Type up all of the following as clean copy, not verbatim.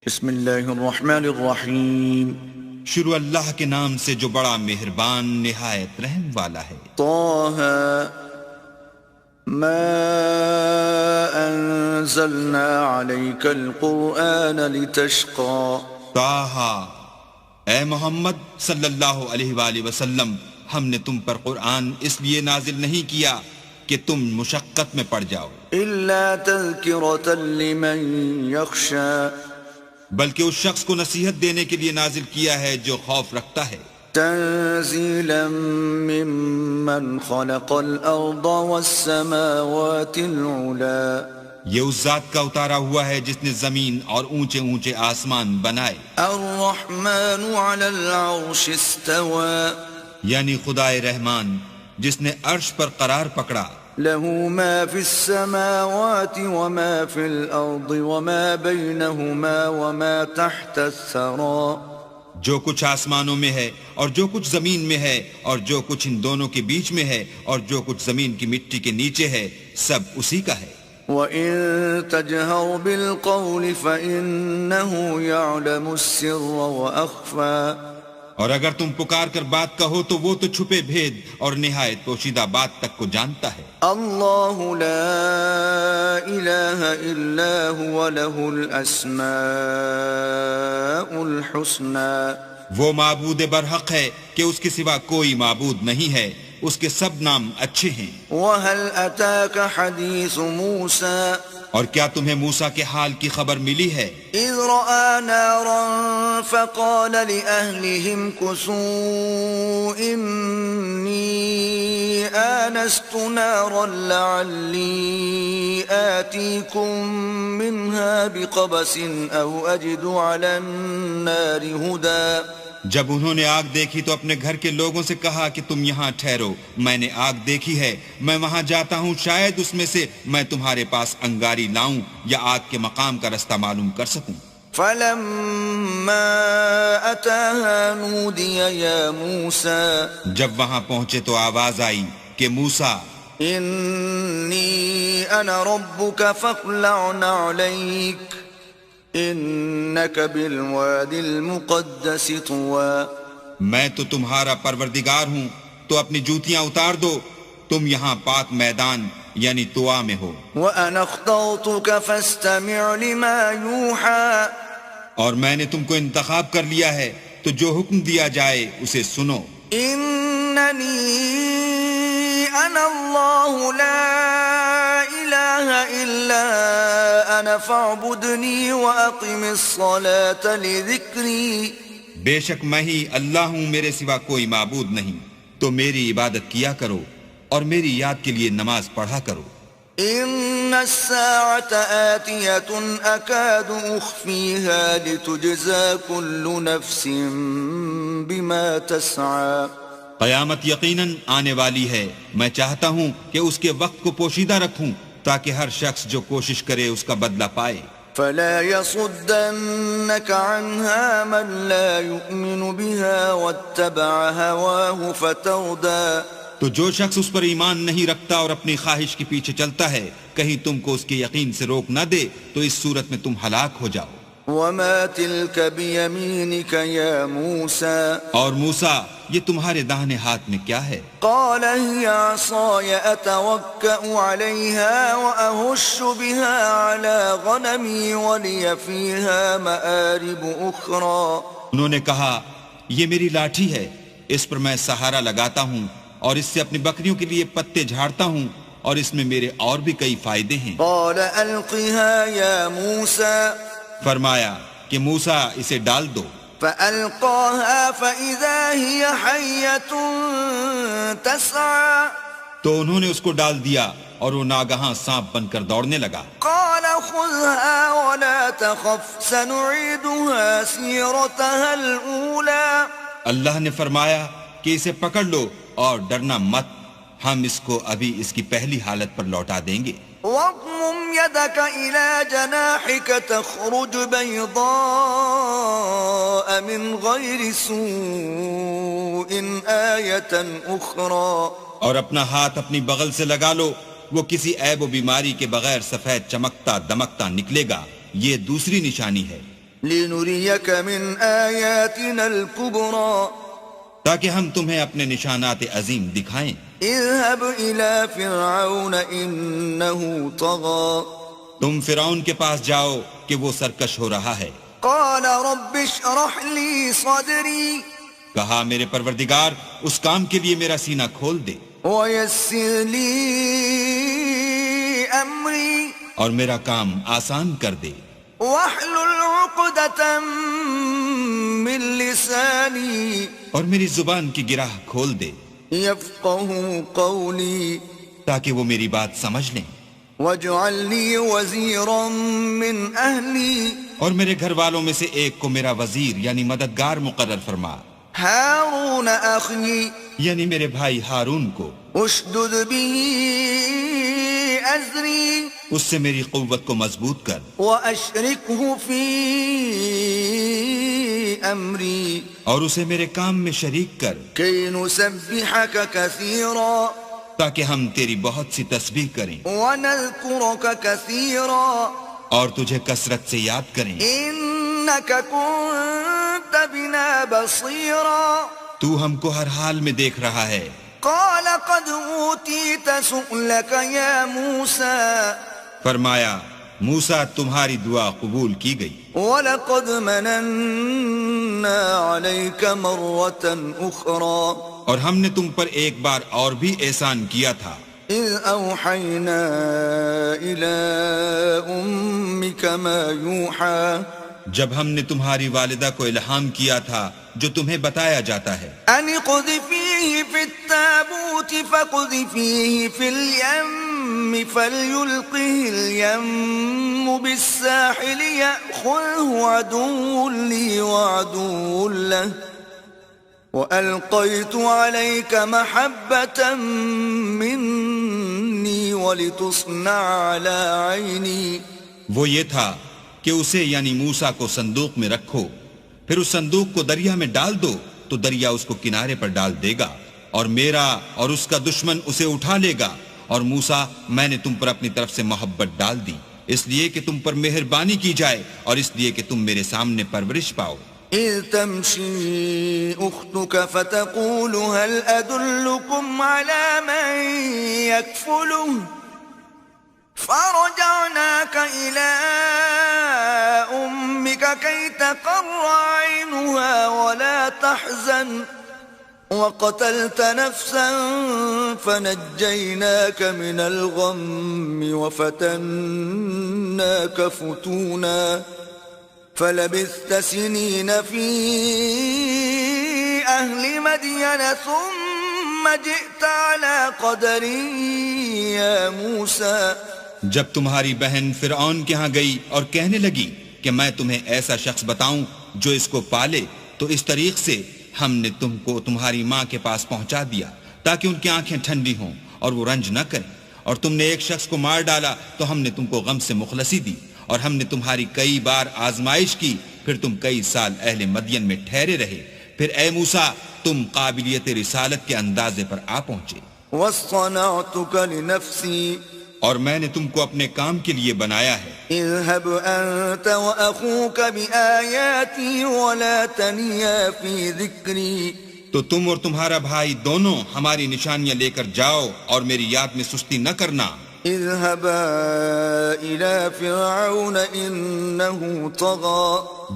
بسم اللہ الرحمن الرحیم شروع اللہ کے نام سے جو بڑا مہربان نہایت رحم والا ہے۔ طه ما انزلنا عليك القرآن لتشقى طٰہٰ، اے محمد صلی اللہ علیہ وآلہ وسلم، ہم نے تم پر قرآن اس لیے نازل نہیں کیا کہ تم مشقت میں پڑ جاؤ، الا تذکرة لمن يخشى بلکہ اس شخص کو نصیحت دینے کے لیے نازل کیا ہے جو خوف رکھتا ہے۔ تنزیلا ممن خلق الارض والسماوات العلا، یہ اس ذات کا اتارا ہوا ہے جس نے زمین اور اونچے اونچے آسمان بنائے۔ الرحمن على العرش استوى، یعنی خدائے رحمان جس نے عرش پر قرار پکڑا۔ له ما في السماوات وما في الأرض وما بينهما وما تحت الثرى، جو کچھ آسمانوں میں ہے اور جو کچھ زمین میں ہے اور جو کچھ ان دونوں کے بیچ میں ہے اور جو کچھ زمین کی مٹی کے نیچے ہے، سب اسی کا ہے۔ وَإِن تَجْهَرْ بِالْقَوْلِ فَإِنَّهُ يَعْلَمُ السِّرَّ وَأَخْفَى، اور اگر تم پکار کر بات کہو تو وہ تو چھپے بھید اور نہایت پوشیدہ بات تک کو جانتا ہے۔ اللہ لا الہ الا هو له الاسماء الحسنى، وہ معبود برحق ہے کہ اس کے سوا کوئی معبود نہیں ہے، اس کے سب نام اچھے ہیں۔ وَهَلْ أَتَاكَ حَدِيثُ مُوسَى، اور کیا تمہیں موسیٰ کے حال کی خبر ملی ہے؟ اذ رأى نارا فقال لأهلهم كثوا إني آنست نارا لعلي آتيكم منها بقبس أو أجد على النار هدى، جب انہوں نے آگ دیکھی تو اپنے گھر کے لوگوں سے کہا کہ تم یہاں ٹھہرو، میں نے آگ دیکھی ہے، میں وہاں جاتا ہوں، شاید اس میں سے میں تمہارے پاس انگاری لاؤں یا آگ کے مقام کا رستہ معلوم کر سکوں۔ فلما أتاها نودي يا موسى، جب وہاں پہنچے تو آواز آئی کہ موسیٰ، إني أنا ربك فاخلع نعليك إنك بالوادي المقدس طوى، میں تو تمہارا پروردگار ہوں، تو اپنی جوتیاں اتار دو، تم یہاں پاک میدان یعنی طوا میں ہو۔ وأنا اخترتك فاستمع لما يوحى، اور میں نے تم کو انتخاب کر لیا ہے تو جو حکم دیا جائے اسے سنو۔ إنني أنا الله لا إله إلا أنا فاعبدني وأقم الصلاة لذكري، بے شک میں ہی اللہ ہوں، میرے سوا کوئی معبود نہیں، تو میری عبادت کیا کرو اور میری یاد کے لیے نماز پڑھا کرو۔ إن الساعة آتية أكاد أخفيها لتجزى كل نفس بما تسعى، قیامت یقیناً آنے والی ہے، میں چاہتا ہوں کہ اس کے وقت کو پوشیدہ رکھوں تاکہ ہر شخص جو کوشش کرے اس کا بدلہ پائے۔ فلا يصدنك عنها من لا يؤمن بها واتبع هواه فتردى، تو جو شخص اس پر ایمان نہیں رکھتا اور اپنی خواہش کے پیچھے چلتا ہے، کہیں تم کو اس کے یقین سے روک نہ دے تو اس صورت میں تم ہلاک ہو جاؤ۔ وما تلك بيمينك يا موسى، اور موسیٰ یہ تمہارے داہنے ہاتھ میں کیا ہے؟ قال هي عصاي أتوكأ عليها وأهش بها على غنمي ولي فيها مآرب أخرى، انہوں نے کہا یہ میری لاٹھی ہے، اس پر میں سہارا لگاتا ہوں اور اس سے اپنی بکریوں کے لیے پتے جھاڑتا ہوں اور اس میں میرے اور بھی کئی فائدے ہیں۔ قال ألقها يا موسى، فرمایا کہ موسیٰ اسے ڈال دو۔ فألقاها فإذا هي حية تسعى، تو انہوں نے اس کو ڈال دیا اور وہ ناگہاں سانپ بن کر دوڑنے لگا۔ قال خذها ولا تخف سنعيدها سيرتها الأولى، اللہ نے فرمایا کہ اسے پکڑ لو اور ڈرنا مت، ہم اس کو ابھی اس کی پہلی حالت پر لوٹا دیں گے۔ واضمم يدك إلى جناحك تخرج بيضاء من غير سوء آية أخرى، اور اپنا ہاتھ اپنی بغل سے لگا لو، وہ کسی عیب و بیماری کے بغیر سفید چمکتا دمکتا نکلے گا، یہ دوسری نشانی ہے۔ لنريك من آياتنا الكبرى تاکہ ہم تمہیں اپنے نشانات عظیم دکھائیں. اذهب إلى فرعون إنه طغى تم فرعون کے پاس جاؤ کہ وہ سرکش ہو رہا ہے. قال رب اشرح لي صدري کہا میرے پروردگار اس کام کے لیے میرا سینہ کھول دے ويسر لي أمري اور میرا کام آسان کر دے. واحلل عقدة من لساني اور میری زبان کی گرہ کھول دے يفقه قولي تاکہ وہ میری بات سمجھ لیں. واجعل لي وزيرا من أهلي اور میرے گھر والوں میں سے ایک کو میرا وزیر یعنی مددگار مقرر فرما. هارون أخي یعنی میرے بھائی ہارون کو. اشدد به أزري اس سے میری قوت کو مضبوط کر. وأشركه في أمري اور اسے میرے کام میں شریک کر كي نسبحك كثيرا تاکہ ہم تیری بہت سی تسبیح کریں ونذكرك كثيرا اور تجھے کثرت سے یاد کریں. إنك كنت بنا بصيرا تو ہم کو ہر حال میں دیکھ رہا ہے. قال قد أوتيت سؤلك يا موسى فرمایا موسیٰ تمہاری دعا قبول کی گئی. وَلَقَدْ مَنَنَّا عَلَيْكَ مَرَّةً أُخْرَى اور ہم نے تم پر ایک بار اور بھی احسان کیا تھا. إِذْ أَوْحَيْنَا إِلَىٰ أُمِّكَ مَا يُوحَىٰ جب ہم نے تمہاری والدہ کو الہام کیا تھا جو تمہیں بتایا جاتا ہے. أَنِ اقْذِفِيهِ فِي التَّابُوتِ فَاقْذِفِيهِ فِي الْيَمِّ فَلْيُلْقِهِ الْيَمُّ بِالسَّاحِلِ يَأْخُذْهُ عَدُوٌّ لِّي وَعَدُوٌّ لَّهُ وَأَلْقَيْتُ عَلَيْكَ مَحَبَّةً مِّنِّي وَلِتُصْنَعَ عَلَىٰ عَيْنِي. وہ یہ تھا کہ اسے یعنی موسیٰ کو صندوق میں رکھو، پھر اس صندوق کو دریا میں ڈال دو تو دریا اس کو کنارے پر ڈال دے گا اور میرا اور اس کا دشمن اسے اٹھا لے گا. اور موسیٰ میں نے تم پر اپنی طرف سے محبت ڈال دی اس لیے کہ تم پر مہربانی کی جائے اور اس لیے کہ تم میرے سامنے پرورش پاؤ. إذ تمشي أختك فتقول هل أدلكم على من يكفله فرجعناك إلى أمك كي تقر عينها ولا تحزن وقتلت نفسا فنجيناك من الغم وفتناك فتونا فلبثت سنين في أهل مدين ثم جئت على قدر يا موسى. جب تمہاری بہن فرعون کے ہاں گئی اور کہنے لگی کہ میں تمہیں ایسا شخص بتاؤں جو اس کو پالے تو اس طریق سے ہم نے تم کو تمہاری ماں کے پاس پہنچا دیا تاکہ ان کی آنکھیں ٹھنڈی ہوں اور وہ رنج نہ کریں. اور تم نے ایک شخص کو مار ڈالا تو ہم نے تم کو غم سے مخلصی دی اور ہم نے تمہاری کئی بار آزمائش کی پھر تم کئی سال اہل مدین میں ٹھہرے رہے. پھر اے موسیٰ تم قابلیت رسالت کے اندازے پر آ پہنچے. واصطنعتك لنفسي اور میں نے تم کو اپنے کام کے لیے بنایا ہے. اذهب أنت وأخوك بآياتي ولا تنيا في ذكري. تو تم اور تمہارا بھائی دونوں ہماری نشانیاں لے کر جاؤ اور میری یاد میں سستی نہ کرنا. اذهبا إلى فرعون إنه طغى.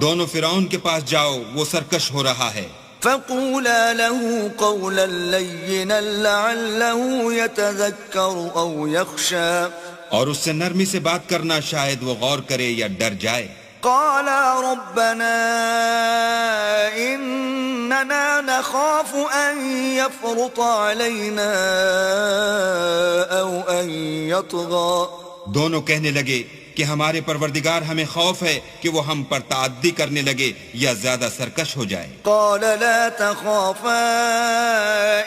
دونوں فرعون کے پاس جاؤ وہ سرکش ہو رہا ہے. فقولا له قولا لينا لعله يتذكر أو يخشى. اور اس سے نرمی سے بات کرنا شاید وہ غور کرے یا ڈر جائے. قالا ربنا إننا نخاف أن يفرط علينا أو أن يطغى. دونوں کہنے لگے کہ ہمارے پروردگار ہمیں خوف ہے کہ وہ ہم پر تعدی کرنے لگے یا زیادہ سرکش ہو جائے. قال لا تخافا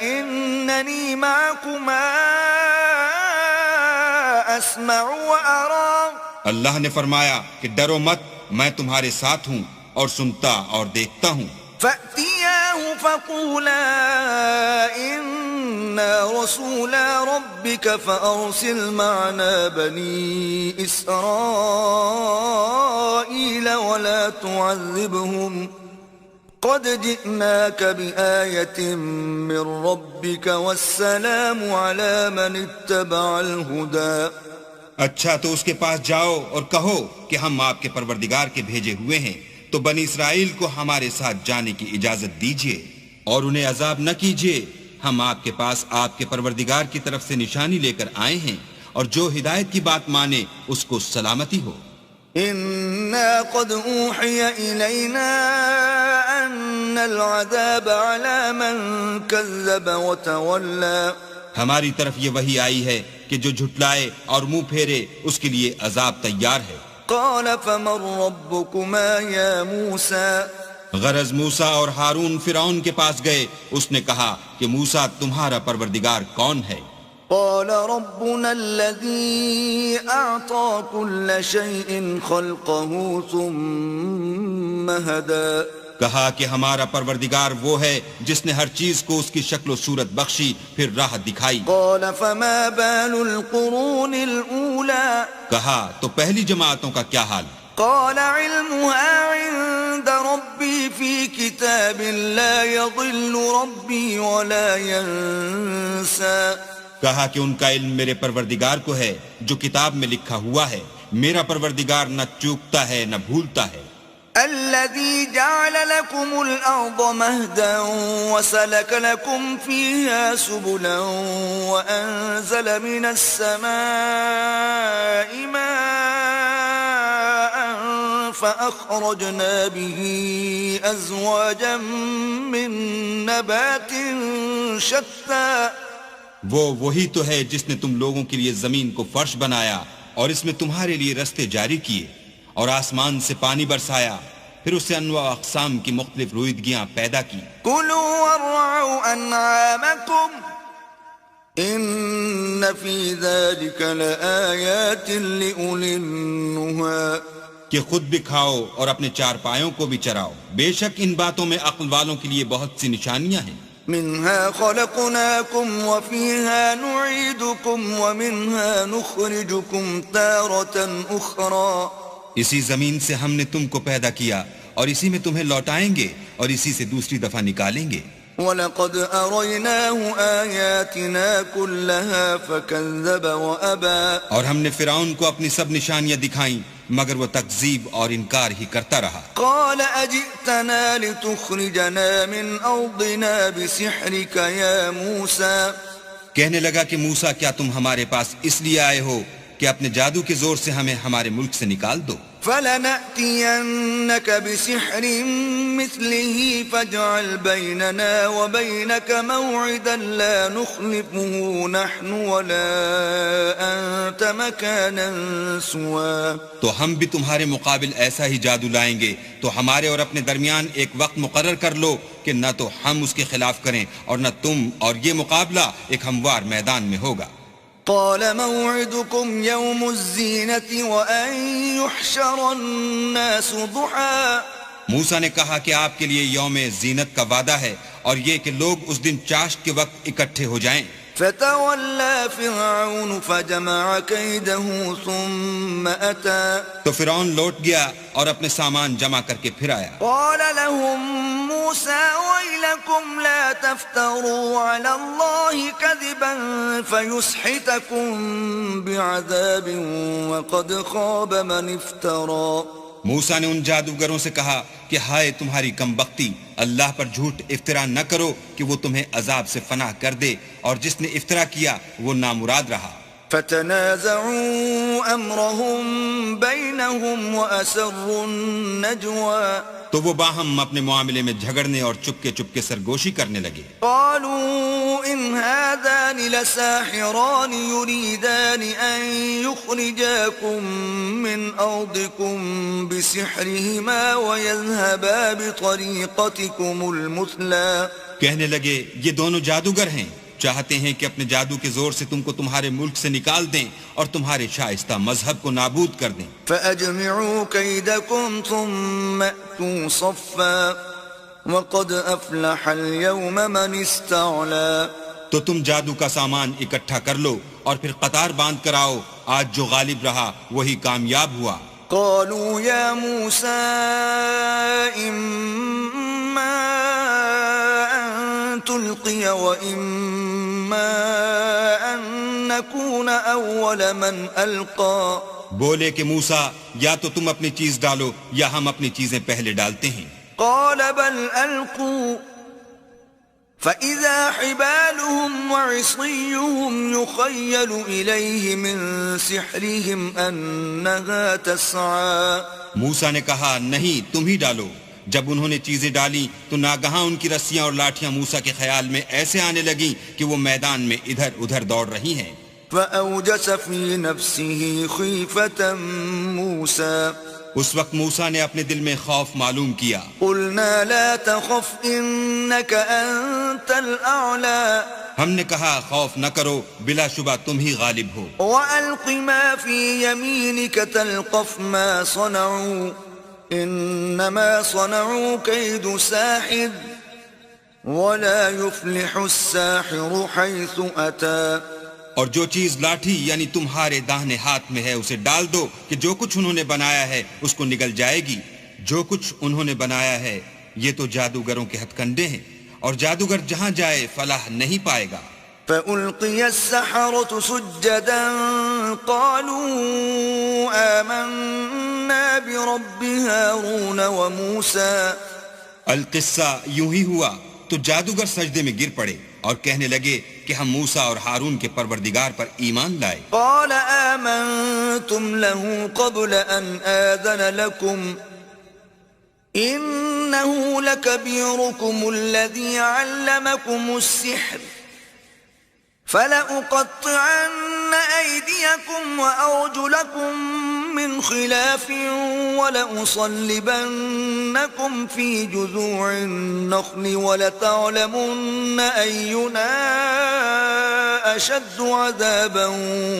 إنني معكما أسمع وأرى. اللہ نے فرمایا کہ ڈرو مت، میں تمہارے ساتھ ہوں اور سنتا اور دیکھتا ہوں. فأتياه له فقولا إنا رسولا ربك فأرسل معنا بني إسرائيل ولا تعذبهم قد جئناك بآية من ربك والسلام على من اتبع الهدى. اچھا تو اس کے پاس جاؤ اور کہو کہ ہم آپ کے پروردگار کے بھیجے ہوئے ہیں، تو بنی اسرائیل کو ہمارے ساتھ جانے کی اجازت دیجیے اور انہیں عذاب نہ کیجیے. ہم آپ کے پاس آپ کے پروردگار کی طرف سے نشانی لے کر آئے ہیں، اور جو ہدایت کی بات مانے اس کو سلامتی ہو. إنا قد أوحي إلينا أن العذاب على من كذب وتولى. ہماری طرف یہ وحی آئی ہے کہ جو جھٹلائے اور منہ پھیرے اس کے لیے عذاب تیار ہے. قال فمن ربكما يا موسى. غرض موسیٰ اور ہارون فرعون کے پاس گئے. اس نے کہا کہ موسیٰ تمہارا پروردگار کون ہے؟ قال ربنا الذي أعطى كل شيء خلقه ثم هدى. کہا کہ ہمارا پروردگار وہ ہے جس نے ہر چیز کو اس کی شکل و صورت بخشی پھر راہ دکھائی. قال فما بال القرون الأولى. کہا تو پہلی جماعتوں کا کیا حال؟ قال علمها عند ربي في كتاب لا يضل ربي ولا ينسى. کہا کہ ان کا علم میرے پروردگار کو ہے جو کتاب میں لکھا ہوا ہے. میرا پروردگار نہ چوکتا ہے نہ بھولتا ہے. الذي جعل لكم الأرض مهدا وسلك لكم فيها سبلا وأنزل من السماء ماء فأخرجنا به أزواجا من نبات شتى. وہی تو ہے جس نے تم لوگوں کے لیے زمین کو فرش بنایا اور اس میں تمہارے لیے رستے جاری کیے اور آسمان سے پانی برسایا، پھر اس سے انواع اقسام کی مختلف رویدگیاں پیدا کی. كلوا وارعوا أنعامكم إن في ذلك لآيات لأولي النهى. کہ خود بھی کھاؤ اور اپنے چارپایوں کو بھی چراؤ، بے شک ان باتوں میں عقل والوں کے لیے بہت سی نشانیاں ہیں. منها خلقناكم وفيها نعيدكم ومنها نخرجكم تارة أخرى. اسی زمین سے ہم نے تم کو پیدا کیا اور اسی میں تمہیں لوٹائیں گے اور اسی سے دوسری دفعہ نکالیں گے. وَلَقَدْ أَرَيْنَاهُ آيَاتِنَا كُلَّهَا فَكَذَّبَ وَأَبَى. اور ہم نے فرعون کو اپنی سب نشانیاں دکھائیں مگر وہ تکذیب اور انکار ہی کرتا رہا. قال أجئتنا لتخرجنا من أرضنا بسحرك يا موسى. کہنے لگا کہ موسیٰ کیا تم ہمارے پاس اس لیے آئے ہو کہ اپنے جادو کے زور سے ہمیں ہمارے ملک سے نکال دو؟ فلنأتينك بسحر مثله فاجعل بيننا وبينك موعدا لا نخلفه نحن ولا أنت مكانا سوى. تو ہم بھی تمہارے مقابل ایسا ہی جادو لائیں گے، تو ہمارے اور اپنے درمیان ایک وقت مقرر کر لو کہ نہ تو ہم اس کے خلاف کریں اور نہ تم، اور یہ مقابلہ ایک ہموار میدان میں ہوگا. قال موعدكم يوم الزينة وأن يحشر الناس ضحى. موسیٰ نے کہا کہ آپ کے لیے یوم زینت کا وعدہ ہے اور یہ کہ لوگ اس دن چاشت کے وقت اکٹھے ہو جائیں. فتولى فرعون فجمع كيده ثم أتى. تو فرعون لوٹ گیا اور اپنے سامان جمع کر کے پھر آیا. قال لهم موسى ويلكم لا تفتروا على الله كذبا فيسحتكم بعذاب وقد خاب من افترى. موسیٰ نے ان جادوگروں سے کہا کہ ہائے تمہاری کم بختی، اللہ پر جھوٹ افطرا نہ کرو کہ وہ تمہیں عذاب سے فنا کر دے، اور جس نے افطرا کیا وہ نامراد رہا. فتنازعوا امرهم بينهم واسروا النجوى. تو وہ باہم اپنے معاملے میں جھگڑنے اور چپکے چپکے سرگوشی کرنے لگے. قالوا ان هذان لساحران يريدان ان يخرجاكم من ارضكم بسحرهما ويذهبا بطريقتكم المثلى. کہنے لگے یہ دونوں جادوگر ہیں، چاہتے ہیں کہ اپنے جادو کے زور سے تم کو تمہارے ملک سے نکال دیں اور تمہارے شائستہ مذہب کو نابود کر دیں. فأجمعوا كيدكم ثم أتوا صفا وقد أفلح اليوم من استعلى. تو تم جادو کا سامان اکٹھا کر لو اور پھر قطار باندھ کر آؤ، آج جو غالب رہا وہی کامیاب ہوا۔ قالوا يا موسى إما أن تلقي وإما أن نكون أول من ألقى. بولے کہ موسیٰ یا تو تم اپنی چیز ڈالو یا ہم اپنی چیزیں پہلے ڈالتے ہیں۔ قال بل ألقوا فإذا حبالهم وعصيهم يخيل إليه من سحرهم أنها تسعى. موسیٰ نے کہا نہیں تم ہی ڈالو۔ جب انہوں نے چیزیں ڈالی تو ناگہاں ان کی رسیاں اور لاٹھیاں موسیٰ کے خیال میں ایسے آنے لگیں کہ وہ میدان میں ادھر ادھر دوڑ رہی ہیں۔ فأوجس في نفسه خيفة موسى. اس وقت موسیٰ نے اپنے دل میں خوف معلوم کیا۔ قلنا لا تخف إنك أنت الأعلى. ہم نے کہا خوف نہ کرو، بلا شبہ تم ہی غالب ہو۔ وألق ما في يمينك تلقف ما صنعوا إنما صنعوا كيد ساحر ولا يفلح الساحر حيث أتى. اور جو چیز لاٹھی یعنی تمہارے داہنے ہاتھ میں ہے اسے ڈال دو کہ جو کچھ انہوں نے بنایا ہے اس کو نگل جائے گی۔ جو کچھ انہوں نے بنایا ہے یہ تو جادوگروں کے ہتھ کنڈے ہیں، اور جادوگر جہاں جائے فلاح نہیں پائے گا۔ فألقي السحرة سجدا قالوا آمنا برب هارون وموسى. القصہ یوں ہی ہوا تو جادوگر سجدے میں گر پڑے اور کہنے لگے کہ ہم موسیٰ اور ہارون کے پروردگار پر ایمان لائے۔ قال آمنتم له قبل أن آذن لكم إنه لكبيركم الذي علمكم السحر فلأقطعن أيديكم وأرجلكم من خلاف ولأصلبنكم في جذوع النخل ولتعلمن أينا أشد عذابا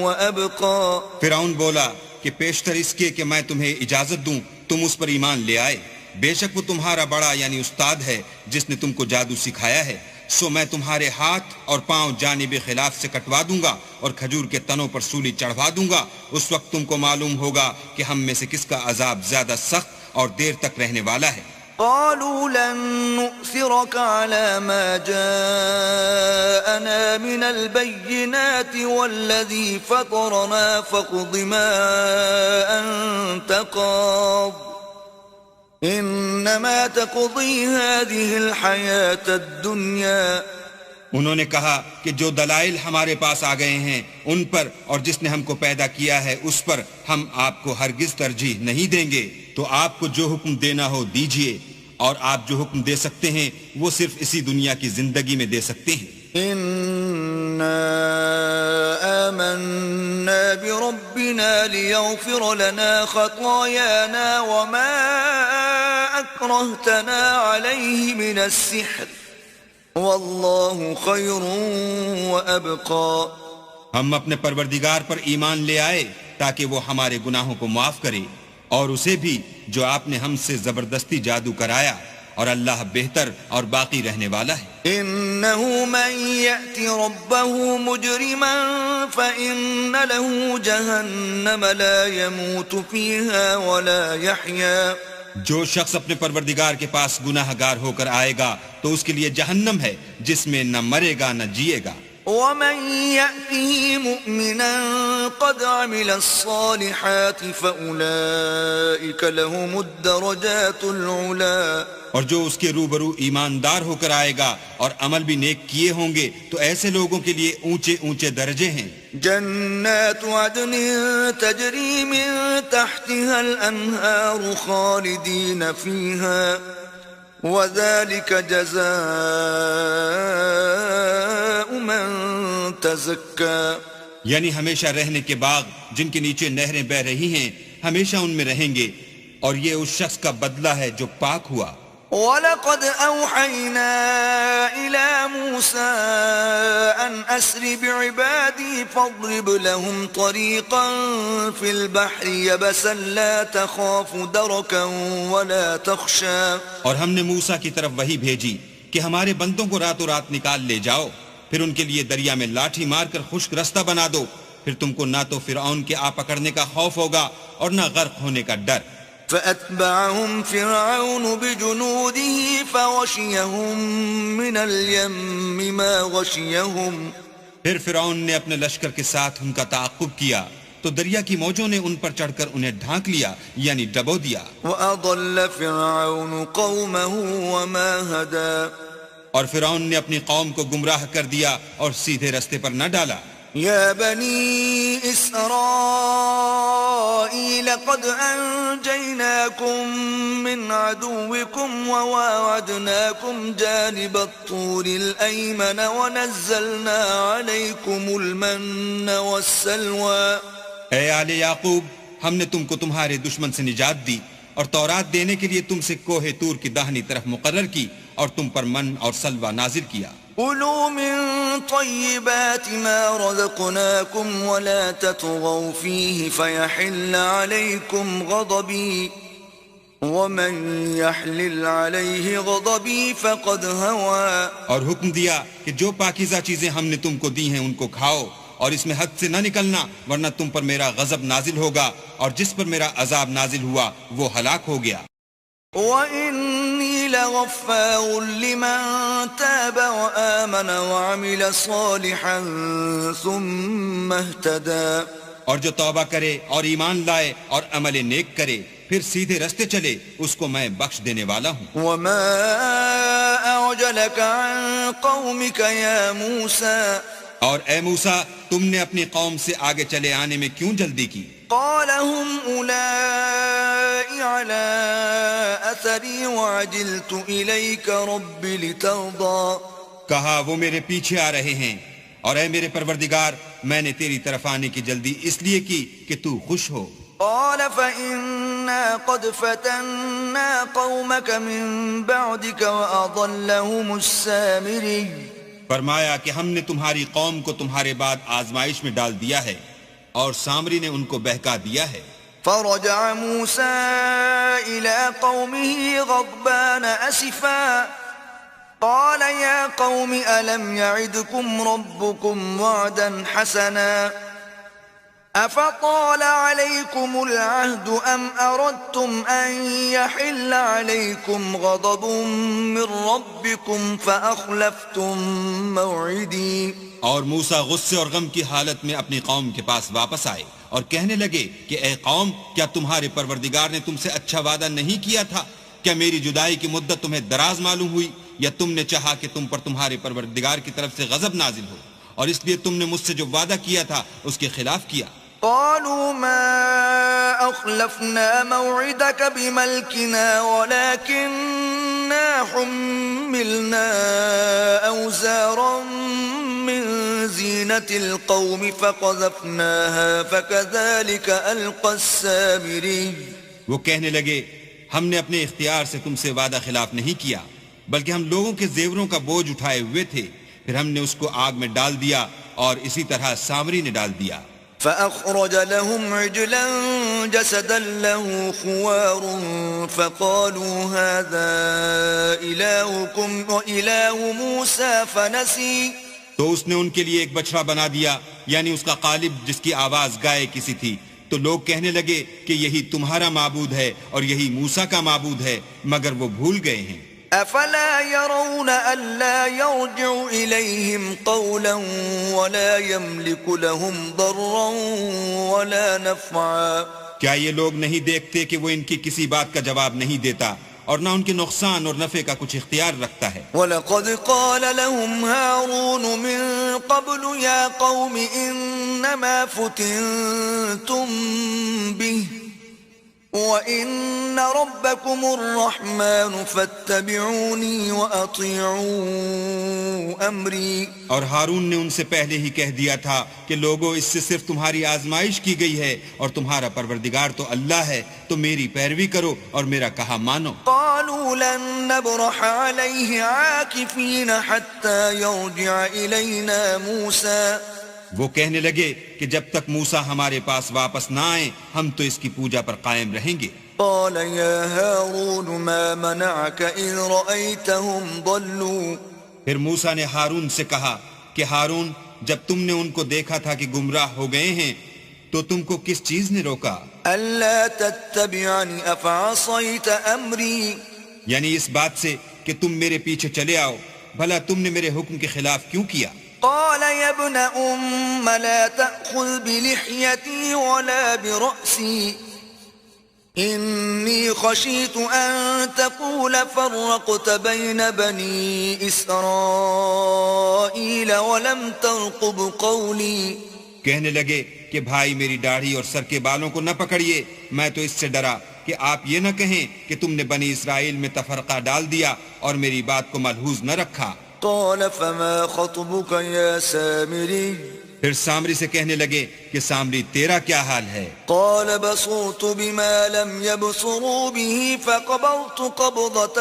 وأبقى. فرعون بولا کہ پیشتر اس کے کہ میں تمہیں اجازت دوں تم اس پر ایمان لے آئے، بے شک وہ تمہارا بڑا یعنی استاد ہے جس نے تم کو جادو سکھایا ہے، سو میں تمہارے ہاتھ اور پاؤں جانب خلاف سے کٹوا دوں گا اور کھجور کے تنوں پر سولی چڑھوا دوں گا۔ اس وقت تم کو معلوم ہوگا کہ ہم میں سے کس کا عذاب زیادہ سخت اور دیر تک رہنے والا ہے۔ قالوا لن نؤثرك على ما جاءنا من البينات والذي فطرنا فاقض ما أنت قاض إنما تقضي هذه الحياة الدنيا. انہوں نے کہا کہ جو دلائل ہمارے پاس آ گئے ہیں ان پر اور جس نے ہم کو پیدا کیا ہے اس پر ہم آپ کو ہرگز ترجیح نہیں دیں گے، تو آپ کو جو حکم دینا ہو دیجئے، اور آپ جو حکم دے سکتے ہیں وہ صرف اسی دنیا کی زندگی میں دے سکتے ہیں۔ إنا آمنا بربنا ليغفر لنا خطايانا وما أكرهتنا عليه من السحر والله خير وأبقى. ہم اپنے پروردگار پر ایمان لے آئے تاکہ وہ ہمارے گناہوں کو معاف کرے، اور اسے بھی جو آپ نے ہم سے زبردستی جادو کرایا، اور اللہ بہتر اور باقی رہنے والا ہے۔ إنه من يأتي ربه مجرما فإن له جهنم لا يموت فيها ولا يحيا. جو شخص اپنے پروردگار کے پاس گناہ گار ہو کر آئے گا تو اس کے لیے جہنم ہے جس میں نہ مرے گا نہ جیے گا۔ ومن يأته مؤمنا قد عمل الصالحات فأولئك لهم الدرجات العلا. اور جو اس کے روبرو ایماندار ہو کر آئے گا اور عمل بھی نیک کیے ہوں گے تو ایسے لوگوں کے لیے اونچے اونچے درجے ہیں۔ جنات عدن تجری من تحتها الانہار خالدین فیہا وذلك جزاء من تزکا. یعنی ہمیشہ رہنے کے باغ جن کے نیچے نہریں بہ رہی ہیں، ہمیشہ ان میں رہیں گے، اور یہ اس شخص کا بدلہ ہے جو پاک ہوا۔ وَلَقَدْ أَوْحَيْنَا إِلَى مُوسَىٰ أَنْ أَسْرِ بِعِبَادِي فَاضْرِبْ لَهُمْ طَرِيقًا فِي الْبَحْرِ يَبَسًا لَا تَخَافُ دَرَكًا وَلَا تَخْشَىٰ. اور ہم نے موسیٰ کی طرف وحی بھیجی کہ ہمارے بندوں کو راتوں رات نکال لے جاؤ، پھر ان کے لیے دریا میں لاٹھی مار کر خشک رستہ بنا دو، پھر تم کو نہ تو فرعون کے آ پکڑنے کا خوف ہوگا اور نہ غرق ہونے کا ڈر. فأتبعهم فرعون بجنوده فغشيهم من اليم ما غشيهم. پھر فرعون نے اپنے لشکر کے ساتھ ان کا تعاقب کیا تو دریا کی موجوں نے ان پر چڑھ کر انہیں ڈھانک لیا یعنی ڈبو دیا. وأضل فرعون قومه وما هدى. اور فرعون نے اپنی قوم کو گمراہ کر دیا اور سیدھے رستے پر نہ ڈالا. يا بني إسرائيل قد أنجيناكم من عدوكم وواعدناكم جانب الطور الأيمن ونزلنا عليكم المن والسلوى. اے آل یعقوب، ہم نے تم کو تمہارے دشمن سے نجات دی اور تورات دینے کے لیے تم سے کوہ طور کی داہنی طرف مقرر کی اور تم پر من اور سلوہ نازل کیا. كلوا من طيبات ما رزقناكم ولا تطغوا فيه فيحل عليكم غضبي ومن يحلل عليه غضبي فقد هوى. اور حکم دیا کہ جو پاکیزہ چیزیں ہم نے تم کو دی ہیں ان کو کھاؤ اور اس میں حد سے نہ نکلنا ورنہ تم پر میرا غضب نازل ہوگا اور جس پر میرا عذاب نازل ہوا وہ ہلاک ہو گیا. وَإِنِّي لَغَفَّارٌ لِّمَن تَابَ وَآمَنَ وَعَمِلَ صَالِحًا ثُمَّ اهْتَدَىٰ. اور جو توبہ کرے اور ایمان لائے اور عمل نیک کرے پھر سیدھے رستے چلے اس کو میں بخش دینے والا ہوں. وَمَا أَعْجَلَكَ عَن قَوْمِكَ يَا مُوسَىٰ. اور اے موسیٰ، تم نے اپنی قوم سے آگے چلے آنے میں کیوں جلدی کی؟ قال هم أولئك على أثري وعجلت إليك رب لترضى. کہا وہ میرے پیچھے آ رہے ہیں اور اے میرے پروردگار میں نے تیری طرف آنے کی جلدی اس لیے کی کہ تو خوش ہو. قال فإنا قد فتنا قومك من بعدك وأضلهم السامري. فرمایا کہ ہم نے تمہاری قوم کو تمہارے بعد آزمائش میں ڈال دیا ہے اور سامری نے ان کو بہکا دیا ہے. فرجع موسى إلى قومه غضبان أسفا قال يا قوم ألم يعدكم ربكم وعدا حسنا أفطال عليكم العهد أم أردتم أن يحل عليكم غضب من ربكم فأخلفتم موعدي. اور موسیٰ غصے اور غم کی حالت میں اپنی قوم کے پاس واپس آئے اور کہنے لگے کہ اے قوم، کیا تمہارے پروردگار نے تم سے اچھا وعدہ نہیں کیا تھا؟ کیا میری جدائی کی مدت تمہیں دراز معلوم ہوئی یا تم نے چاہا کہ تم پر تمہارے پروردگار کی طرف سے غضب نازل ہو اور اس لیے تم نے مجھ سے جو وعدہ کیا تھا اس کے خلاف کیا؟ قالوا ما أخلفنا موعدك بملكنا ولكننا حملنا أوزارا من زينة القوم فقذفناها فكذلك ألقى السامري. وہ کہنے لگے ہم نے اپنے اختیار سے تم سے وعدہ خلاف نہیں کیا بلکہ ہم لوگوں کے زیوروں کا بوجھ اٹھائے ہوئے تھے، پھر ہم نے اس کو آگ میں ڈال دیا اور اسی طرح سامری نے ڈال دیا. فأخرج لهم عجلا جسدا له خوار فقالوا هذا إلهكم وإله موسى فنسي. تو اس نے ان کے لیے ایک بچڑا بنا دیا یعنی اس کا قالب جس کی آواز گائے کسی تھی. تو لوگ کہنے لگے کہ یہی تمہارا معبود ہے اور یہی موسیٰ کا معبود ہے، مگر وہ بھول گئے ہیں. أفلا يرون ألا يرجع إليهم قولا ولا يملك لهم ضرا ولا نفعا. کیا یہ لوگ نہیں دیکھتے کہ وہ ان کی کسی بات کا جواب نہیں دیتا اور نہ ان کے نقصان اور نفع کا کچھ اختیار رکھتا ہے؟ وَلَقَدْ قَالَ لَهُمْ هَارُونُ مِن قَبْلُ يَا قَوْمِ إِنَّمَا فُتِنْتُمْ بِهِ وَإِنَّ رَبَّكُمُ الرَّحْمَنُ فَاتَّبِعُونِي وَأَطِيعُوا أَمْرِي. اور ہارون نے ان سے پہلے ہی کہہ دیا تھا کہ لوگوں اس سے صرف تمہاری آزمائش کی گئی ہے اور تمہارا پروردگار تو اللہ ہے، تو میری پیروی کرو اور میرا کہا مانو. قالوا قالوا لن نبرح عليه عاكفين حتى يرجع إلينا موسى وہ کہنے لگے کہ جب تک موسیٰ ہمارے پاس واپس نہ آئیں ہم تو اس کی پوجا پر قائم رہیں گے. قال يا هارون ما منعك إذ رأيتهم ضلوا پھر موسیٰ نے ہارون سے کہا کہ ہارون جب تم نے ان کو دیکھا تھا کہ گمراہ ہو گئے ہیں تو تم کو کس چیز نے روکا؟ ألا تتبعني أفعصيت أمري یعنی اس بات سے کہ تم میرے پیچھے چلے آؤ، بھلا تم نے میرے حکم کے خلاف کیوں کیا؟ قال يا ابن أم لا تأخذ بلحيتي ولا برأسي إني خشيت أن تقول فرقت بين بني إسرائيل ولم ترقب قولي. کہنے لگے کہ بھائی میری داڑھی اور سر کے بالوں کو نہ پکڑیے، میں تو اس سے ڈرا کہ آپ یہ نہ کہیں کہ تم نے بنی اسرائیل میں تفرقہ ڈال دیا اور میری بات کو ملحوظ نہ رکھا. قال فما خطبك يا سامري پھر سامری سے کہنے لگے کہ سامری تیرا کیا حال ہے؟ قال بصرت بما لم يبصروا به فقبضت قبضة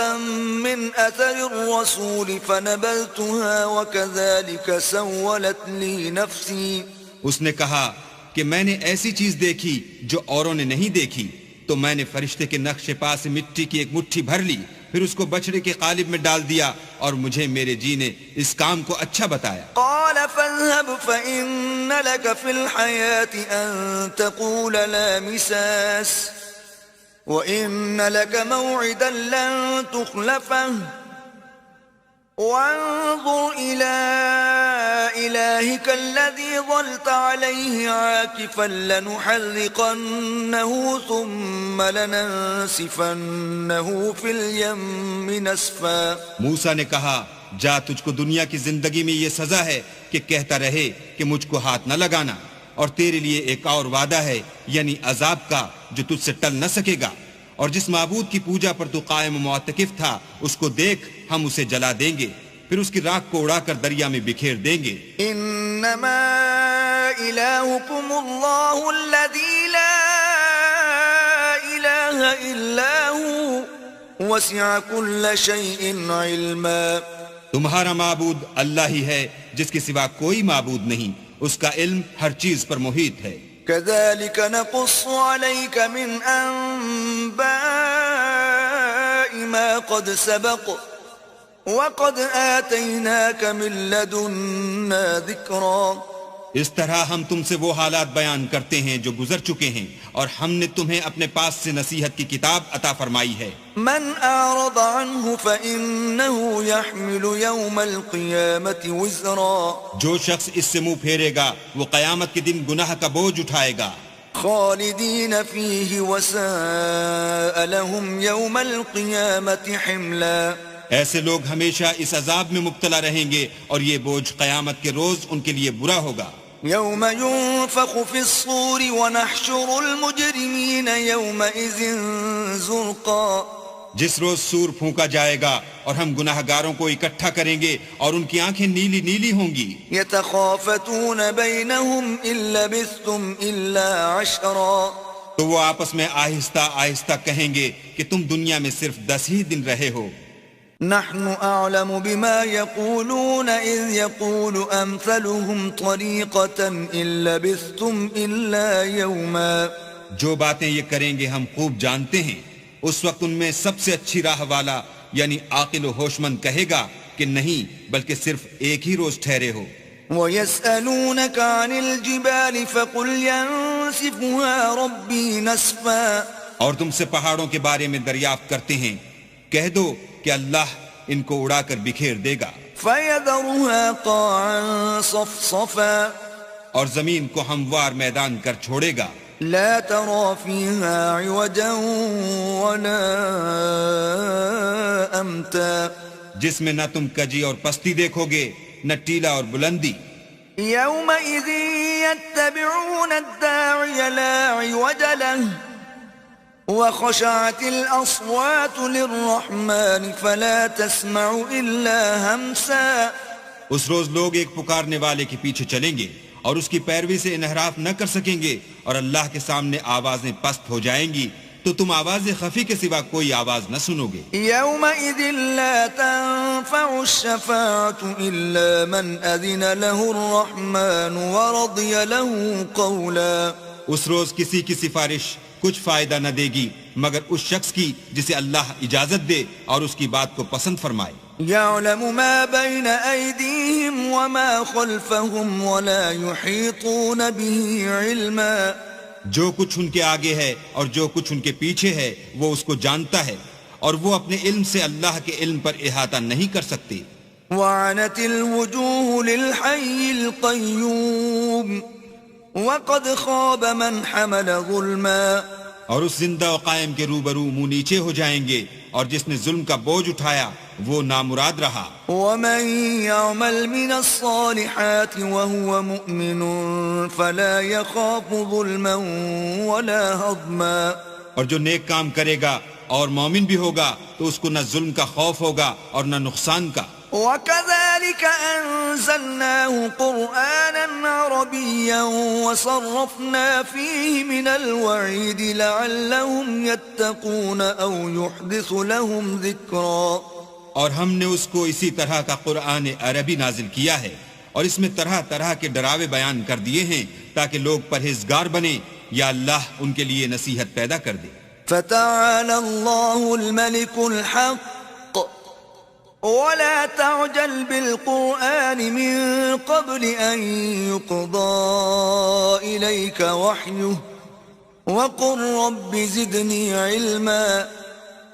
من أثر الرسول فنبذتها وكذلك سولت لي نفسي. اس نے کہا کہ میں نے ایسی چیز دیکھی جو اوروں نے نہیں دیکھی تو میں نے فرشتے کے نقش پا سے مٹی کی ایک مٹھی بھر لی، پھر اس کو بچڑے کے قالب میں ڈال دیا اور مجھے میرے جی نے اس کام کو اچھا بتایا. قال فاذهب فإن لك في الحياة أن تقول لا مساس وإن لك موعدا لن تخلفه وانظر إلى إلهك الذي ظلت عليه عاكفا لنحرقنه ثم لننسفنه في اليم نسفا. موسیٰ نے کہا جا تجھ کو دنیا کی زندگی میں یہ سزا ہے کہ کہتا رہے کہ مجھ کو ہاتھ نہ لگانا، اور تیرے لیے ایک اور وعدہ ہے یعنی عذاب کا جو تجھ سے ٹل نہ سکے گا، اور جس معبود کی پوجا پر تو قائم و معتکف تھا اس کو دیکھ ہم اسے جلا دیں گے، پھر اس کی راکھ کو اڑا کر دریا میں بکھیر دیں گے. انما الہکم اللہ الذی لا الہ الا ہوا وسع کل شیء علما. تمہارا معبود اللہ ہی ہے جس کے سوا کوئی معبود نہیں، اس کا علم ہر چیز پر محیط ہے. كذلك نقص عليك من أنباء ما قد سبق وقد آتيناك من لدنا ذكرا. اس طرح ہم تم سے وہ حالات بیان کرتے ہیں جو گزر چکے ہیں، اور ہم نے تمہیں اپنے پاس سے نصیحت کی کتاب عطا فرمائی ہے. من أعرض عنه فإنه يحمل يوم القيامة وزرا. جو شخص اس سے منہ پھیرے گا وہ قیامت کے دن گناہ کا بوجھ اٹھائے گا. خالدين فيه وساء لهم يوم القيامة حملا. ایسے لوگ ہمیشہ اس عذاب میں مبتلا رہیں گے اور یہ بوجھ قیامت کے روز ان کے لیے برا ہوگا. يوم ينفخ في الصور ونحشر المجرمين يومئذ زرقا. جس روز سور پھونکا جائے گا اور ہم گناہ گاروں کو اکٹھا کریں گے اور ان کی آنکھیں نیلی نیلی ہوں گی. يتخافتون بينهم إن لبثتم إلا عشرا. تو وہ آپس میں آہستہ آہستہ کہیں گے کہ تم دنیا میں صرف 10 ہی دن رہے ہو. نحن أعلم بما يقولون إذ يقول أمثلهم طريقة إن لبثتم إلا يوما. جو باتیں یہ کریں گے ہم خوب جانتے ہیں. اس وقت ان میں سب سے اچھی راہ والا یعنی عاقل و ہوشمند کہے گا کہ نہیں بلکہ صرف ایک ہی روز ٹھہرے ہو. وَيَسْأَلُونَكَ عَنِ الْجِبَالِ فَقُلْ يَنسِفُهَا رَبِّي نَسْفًا. اور تم سے پہاڑوں کے بارے میں دریافت کرتے ہیں، کہہ دو کہ اللہ ان کو اڑا کر بکھیر دے گا. فَيَذَرُهَا قَاعًا صَفْصَفًا. اور زمین کو ہموار میدان کر چھوڑے گا. لا ترى فيها عوجا ولا أمتا. جس میں نہ تم کجی اور پستی دیکھو گے نہ ٹیلا اور بلندی. يومئذ يتبعون الداعي لا عوج له وخشعت الأصوات للرحمن فلا تسمع إلا همسا. اس روز لوگ ایک پکارنے والے کے پیچھے چلیں گے اور اس کی پیروی سے انحراف نہ کر سکیں گے، اور اللہ کے سامنے آوازیں پست ہو جائیں گی تو تو تم آواز خفی کے سوا کوئی آواز نہ سنو گے. يومئذ لا تنفع الشفاعة إلا من أذن له الرحمن ورضي له قولا. اس روز کسی کی سفارش کچھ فائدہ نہ دے گی مگر اس شخص کی جسے اللہ اجازت دے اور اس کی بات کو پسند فرمائے. يعلم ما بين أيديهم وما خلفهم ولا يحيطون به علما. جو کچھ ان کے آگے ہے اور جو کچھ ان کے پیچھے ہے وہ اس کو جانتا ہے اور وہ اپنے علم سے اللہ کے علم پر احاطہ نہیں کر سکتے. وعنت الوجوه للحي القيوم وقد خاب من حمل ظلما. اور اس زندہ و قائم کے روبرو منہ نیچے ہو جائیں گے اور جس نے ظلم کا بوجھ اٹھایا وہ نامراد رہا. ومن يعمل من الصالحات وهو مؤمن فلا يخاف ظلما ولا هضما. اور جو نیک کام کرے گا اور مومن بھی ہوگا تو اس کو نہ ظلم کا خوف ہوگا اور نہ نقصان کا. وكذلك أنزلناه قرآنا عربيا وصرفنا فيه من الوعيد لعلهم يتقون أو يحدث لهم ذكرا. اور ہم نے اس کو اسی طرح کا قرآن عربی نازل کیا ہے اور اس میں طرح طرح کے ڈراوے بیان کر دیے ہیں تاکہ لوگ پرہیزگار بنیں یا اللہ ان کے لیے نصیحت پیدا کر دے. فتعالى الله الملك الحق ولا تعجل بالقرآن من قبل أن يقضى إليك وحيه وقل رب زدني علما.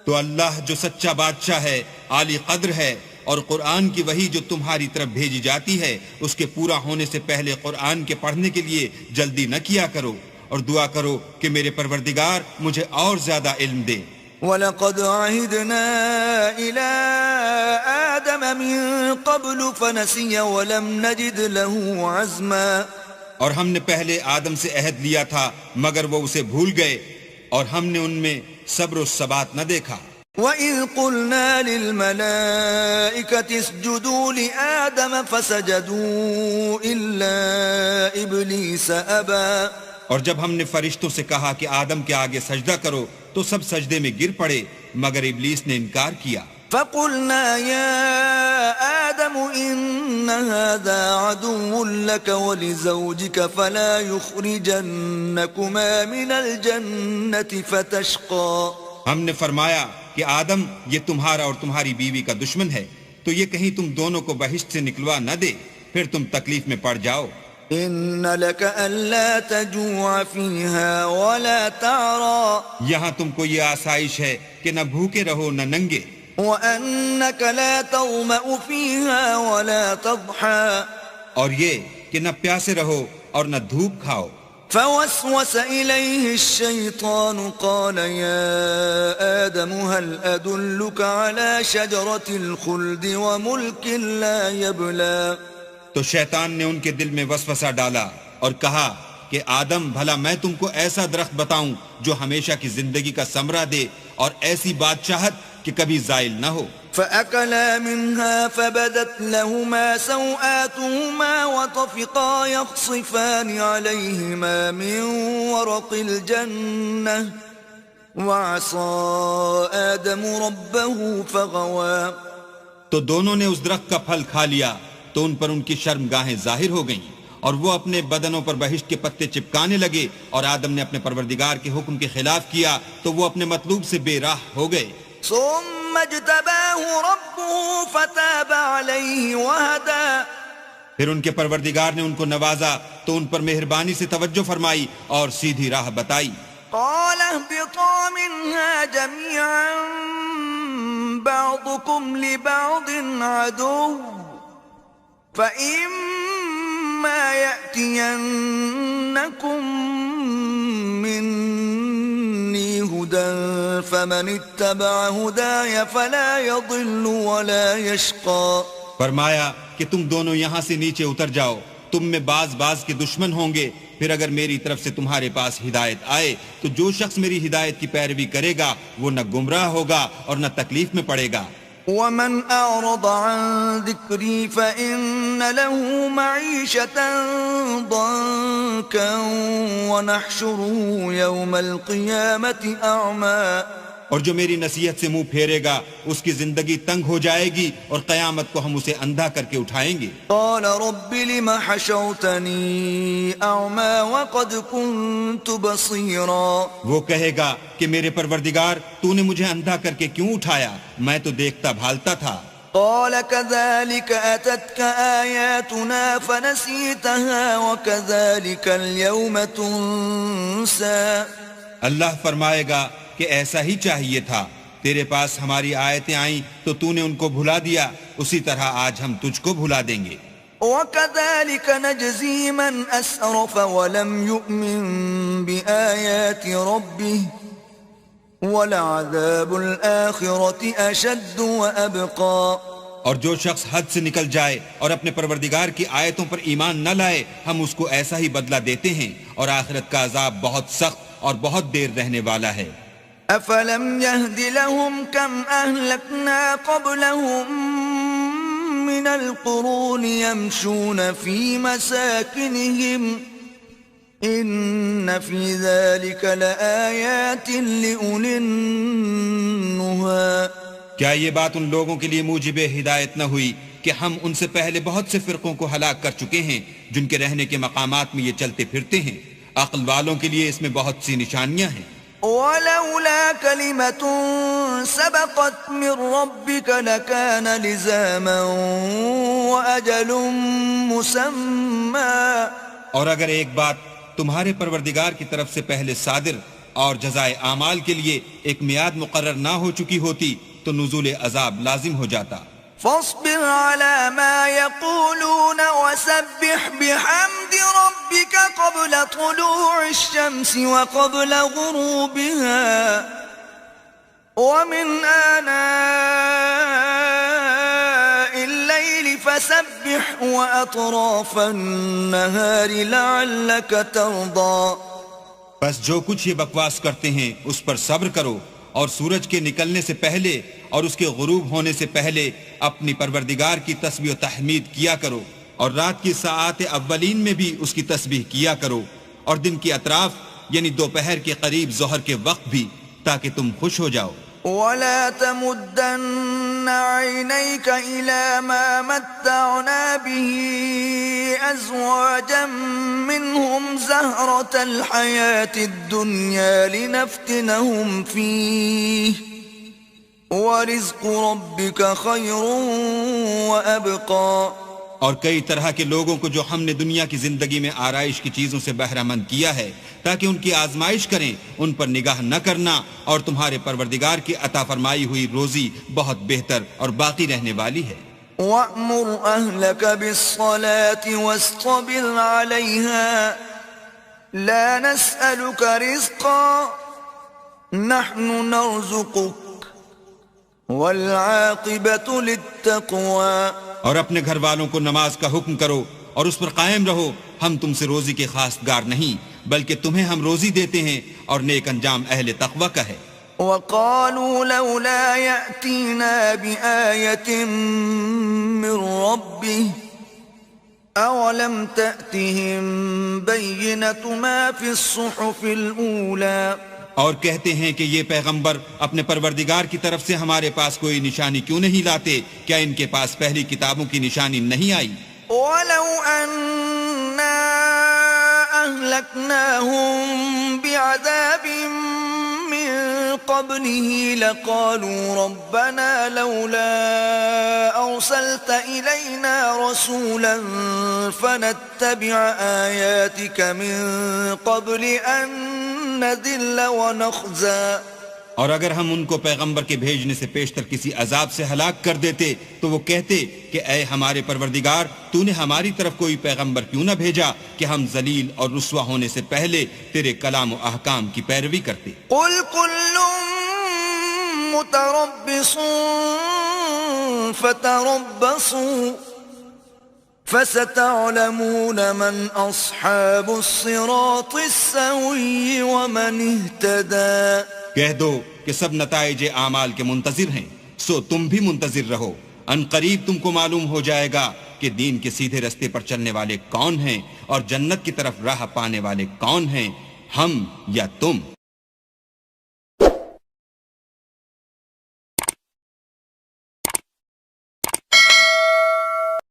تو اللہ جو سچا بادشاہ ہے، عالی قدر ہے، اور قرآن کی وحی جو تمہاری طرف بھیجی جاتی ہے اس کے پورا ہونے سے پہلے قرآن کے پڑھنے کے لیے جلدی نہ کیا کرو اور دعا کرو کہ میرے پروردگار مجھے اور زیادہ علم دے. وَلَقَدْ عَهِدْنَا إِلَىٰ آدَمَ مِن قَبْلُ فَنَسِيَ وَلَمْ نَجِدْ لَهُ عَزْمًا. اور ہم نے پہلے آدم سے عہد لیا تھا مگر وہ اسے بھول گئے اور ہم نے ان میں صبر و ثبات نہ دیکھا. وَإِذْ قُلْنَا لِلْمَلَائِكَةِ اسْجُدُوا لِآدَمَ فَسَجَدُوا إِلَّا إِبْلِيسَ أَبَىٰ. اور جب ہم نے فرشتوں سے کہا کہ آدم کے آگے سجدہ کرو تو سب سجدے میں گر پڑے مگر ابلیس نے انکار کیا. فَقُلْنَا يَا آدَمُ إِنَّ هَذَا عَدُوٌّ لَكَ وَلِزَوْجِكَ فَلَا يُخْرِجَنَّكُمَا مِنَ الْجَنَّةِ فَتَشْقَىٰ. ہم نے فرمایا کہ آدم یہ تمہارا اور تمہاری بیوی کا دشمن ہے تو یہ کہیں تم دونوں کو بہشت سے نکلوا نہ دے پھر تم تکلیف میں پڑ جاؤ. إِنَّ لَكَ أَلَّا تَجُوعَ فِيهَا وَلَا تَعْرَىٰ. یہاں تم کو یہ آسائش ہے کہ نہ بھوکے رہو نہ ننگے. وَأَنَّكَ لَا تَظْمَأُ فِيهَا وَلَا تَضْحَىٰ. اور یہ کہ نہ پیاسے رہو اور نہ دھوپ کھاؤ. فوسوس إليه الشيطان قال يا آدم هل أدلك على شجرة الخلد وملك لا يبلى. تو شیطان نے ان کے دل میں وسوسہ ڈالا اور کہا کہ آدم بھلا میں تم کو ایسا درخت بتاؤں جو ہمیشہ کی زندگی کا ثمرہ دے اور ایسی بادشاہت کہ کبھی زائل نہ ہو. فأكلا منها فبدت لهما سوآتهما وطفقا يخصفان عليهما من ورق الجنة وعصى آدم ربه فغوى. تو دونوں نے اس درخت کا پھل کھا لیا تو ان پر ان کی شرمگاہیں ظاہر ہو گئیں اور وہ اپنے بدنوں پر بہشت کے پتے چپکانے لگے اور آدم نے اپنے پروردگار کے حکم کے خلاف کیا تو وہ اپنے مطلوب سے بے راہ ہو گئے. ثم اجتباه ربه فتاب عليه وهدى. پھر ان کے پروردگار نے ان کو نوازا تو ان پر مہربانی سے توجہ فرمائی اور سیدھی راہ بتائی. قال اهبطا منها جميعا بعضكم لبعض عدو فإما يأتينكم مني هدى فمن اتبع هداي فلا يضل ولا يشقى. فرمایا کہ تم دونوں یہاں سے نیچے اتر جاؤ، تم میں بعض کے دشمن ہوں گے، پھر اگر میری طرف سے تمہارے پاس ہدایت آئے تو جو شخص میری ہدایت کی پیروی کرے گا وہ نہ گمراہ ہوگا اور نہ تکلیف میں پڑے گا. ومن أعرض عن ذكري فإن له معيشة ضنكا ونحشره يوم القيامة أعمى اور جو میری نصیحت سے منہ پھیرے گا اس کی زندگی تنگ ہو جائے گی اور قیامت کو ہم اسے اندھا کر کے اٹھائیں گے. قال رب لم حشرتني أعمى وقد كنت بصيرا وہ کہے گا کہ میرے پروردگار تو نے مجھے اندھا کر کے کیوں اٹھایا؟ میں تو دیکھتا بھالتا تھا. قال كذلك أتتك آياتنا فنسيتها وكذلك اليوم تنسى. اللہ فرمائے گا کہ ایسا ہی چاہیے تھا، تیرے پاس ہماری آیتیں آئیں تو نے ان کو بھلا دیا، اسی طرح آج ہم تجھ کو بھلا دیں گے. وَكَذَلِكَ نَجْزِي مَنْ أَسْرَفَ وَلَمْ يُؤْمِنْ بِآيَاتِ رَبِّهِ وَلَعَذَابُ الْآخِرَةِ أَشَدُّ وَأَبْقَى. اور جو شخص حد سے نکل جائے اور اپنے پروردگار کی آیتوں پر ایمان نہ لائے ہم اس کو ایسا ہی بدلہ دیتے ہیں، اور آخرت کا عذاب بہت سخت اور بہت دیر رہنے والا ہے. أَفَلَمْ يَهْدِ لَهُمْ كَمْ أَهْلَكْنَا قَبْلَهُمْ مِنَ الْقُرُونِ يَمْشُونَ فِي مَسَاكِنِهِمْ إِنَّ فِي ذَلِكَ لَآيَاتٍ لِأُولِي النُّهَى. کیا یہ بات ان لوگوں کے لیے موجب ہدایت نہ ہوئی کہ ہم ان سے پہلے بہت سے فرقوں کو ہلاک کر چکے ہیں جن کے رہنے کے مقامات میں یہ چلتے پھرتے ہیں؟ عقل والوں کے لیے اس میں بہت سی نشانیاں ہیں. وَلَوْلَا كَلِمَةٌ سَبَقَتْ مِنْ رَبِّكَ لَكَانَ لِزَامًا وَأَجَلٌ مُّسَمًّى. اور اگر ایک بات تمہارے پروردگار کی طرف سے پہلے صادر اور جزائے اعمال کے لیے ایک میعاد مقرر نہ ہو چکی ہوتی تو نزول عذاب لازم ہو جاتا. فاصبر على ما يقولون وسبح بحمد ربك قبل طلوع الشمس وقبل غروبها ومن آناء الليل فسبح وأطراف النهار لعلك ترضى. بس جو کچھ یہ بکواس کرتے ہیں اس پر صبر کرو، اور سورج کے نکلنے سے پہلے اور اس کے غروب ہونے سے پہلے اپنی پروردگار کی تسبیح و تحمید کیا کرو، اور رات کی ساعات اولین میں بھی اس کی تسبیح کیا کرو، اور دن کی اطراف یعنی دوپہر کے قریب ظہر کے وقت بھی، تاکہ تم خوش ہو جاؤ. ولا تمدن عينيك إلى ما متعنا به أزواجا منهم زهرة الحياة الدنيا لنفتنهم فيه ورزق ربك خير وأبقى. اور کئی طرح کے لوگوں کو جو ہم نے دنیا کی زندگی میں آرائش کی چیزوں سے بہرہ مند کیا ہے تاکہ ان کی آزمائش کریں، ان پر نگاہ نہ کرنا، اور تمہارے پروردگار کی عطا فرمائی ہوئی روزی بہت بہتر اور باقی رہنے والی ہے. وَأْمُرْ أَهْلَكَ بِالصَّلَاةِ وَاسْطَبِرْ عَلَيْهَا لَا نَسْأَلُكَ رِزْقًا نَحْنُ نَرْزُقُكَ وَالْعَاقِبَةُ لِلتَّقْوَى. اور اپنے گھر والوں کو نماز کا حکم کرو اور اس پر قائم رہو، ہم تم سے روزی کے خواستگار نہیں بلکہ تمہیں ہم روزی دیتے ہیں، اور نیک انجام اہل تقوی کا ہے. وَقَالُوا لَوْلَا يَأْتِينَا بِآيَةٍ مِّن رَّبِّهِ أَوَلَمْ تَأْتِهِم بَيِّنَةُ مَا فِي الصُّحُفِ الْأُولَى. اور کہتے ہیں کہ یہ پیغمبر اپنے پروردگار کی طرف سے ہمارے پاس کوئی نشانی کیوں نہیں لاتے؟ کیا ان کے پاس پہلی کتابوں کی نشانی نہیں آئی؟ وَلَوْ أَنَّا أَهْلَكْنَاهُمْ بِعَذَابٍ مِّن قَبْلِهِ لَقَالُوا رَبَّنَا لَوْلَا أَرْسَلْتَ إِلَيْنَا رَسُولًا فَنَتَّبِعَ آيَاتِكَ مِن قَبْلِ أَن نَّذِلَّ وَنَخْزَىٰ. اور اگر ہم ان کو پیغمبر کے بھیجنے سے پیشتر کسی عذاب سے ہلاک کر دیتے تو وہ کہتے کہ اے ہمارے پروردگار، تو نے ہماری طرف کوئی پیغمبر کیوں نہ بھیجا کہ ہم ذلیل اور رسوا ہونے سے پہلے تیرے کلام و احکام کی پیروی کرتے. قُلْ كُلٌّ مُتَرَبِّصٌ فَتَرَبَّصُوا فَسَتَعْلَمُونَ مَنْ أَصْحَابُ الصِّرَاطِ السَّوِيِّ وَمَنِ اهْتَدَى. کہہ دو کہ سب نتائج اعمال کے منتظر ہیں، سو تم بھی منتظر رہو، ان قریب تم کو معلوم ہو جائے گا کہ دین کے سیدھے رستے پر چلنے والے کون ہیں اور جنت کی طرف راہ پانے والے کون ہیں، ہم یا تم۔